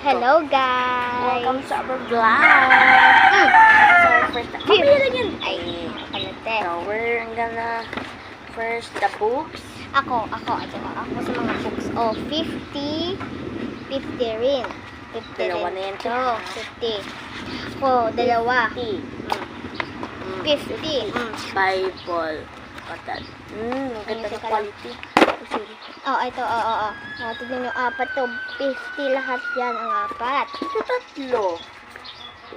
Hello guys! Welcome to our vlog! Sorry for the... Mamaya lang yan! Ay, kalate. So, we're gonna first the books. Ako sa mga books. Oh, 50 rin. 50 Dalawa rin. na yan. Oh, 50. Oh, dalawa. 50. 50. Bible. Patat. Ang ganda ng teka lang. quality. Oh, ito, oo. Oh, tignan nyo, apat to. 50 lahat yan, ang apat. Ito tatlo.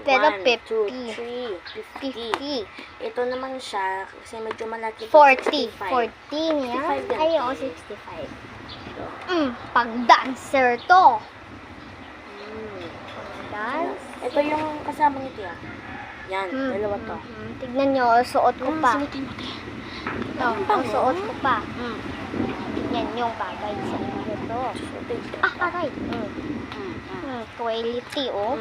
Pero 1, 2, 3, 50. 50. Ito naman siya, kasi medyo malaki. 40. 65. 40 niya. 65 yan. Ay, oo, 65. Ito. Pang-dancer to. Dance. Ito yung kasama nito yan. Yan, dalawa to. Tignan nyo, suot ko pa. Sinutin mo. Ito, suot ko pa. Yan yung bagay sa inyo to. Aray. Quality, oh.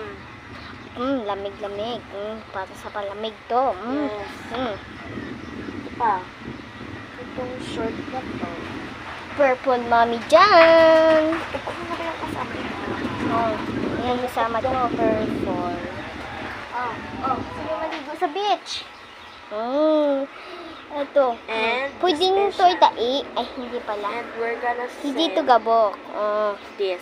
Lamig-lamig. Para sa palamig to. Yes. Ito pa. Itong short na to. Purple mommy dyan. Ito ano ba yung kasama nito? Oh, yan kasama to. Purple. Sige maligo sa beach. Ito. And Pwedeng special. to itai. Ay, hindi pala. And we're gonna Hindi to send gabok. this.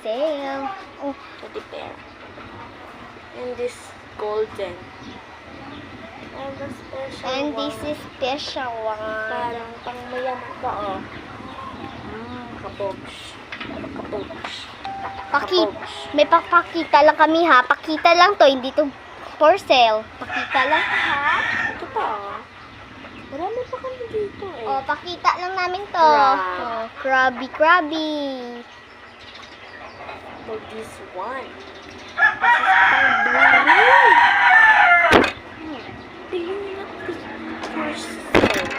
Sale. Oh, Teddy bear. And this golden. And the special and one. this is special one. Parang pang mayaman ka, oh. Kabogs. Kabogs. May papakita lang kami ha. Pakita lang to, hindi to for sale. Pakita lang ha. Ito pa, oh. Marami pa kami dito, eh. Oh, pakita lang namin to. Crab. Oh, crabby. For this one. This is pang blue. Tingnan nyo na for sale.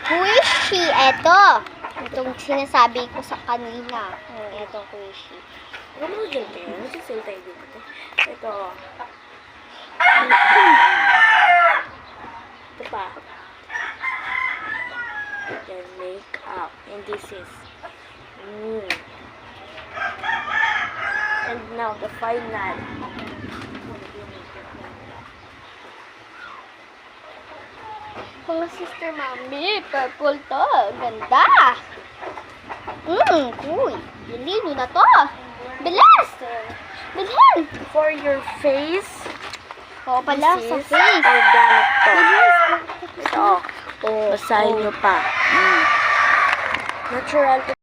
Squishy, eto. Itong sinasabi ko sa kanila. Etong squishy. Ano mo dyan, te? Nasa-sale tayo dito. Ito. Ito pa. Yan, makeup. And this is. And now, the final. Mga sister mami, purple to. Ganda. Uy. Bilhin nyo na to. Bilis. Bilhin. For your face, Oo pala, this sa is face. organic to. Bilis. Ito. Basahin nyo pa. Natural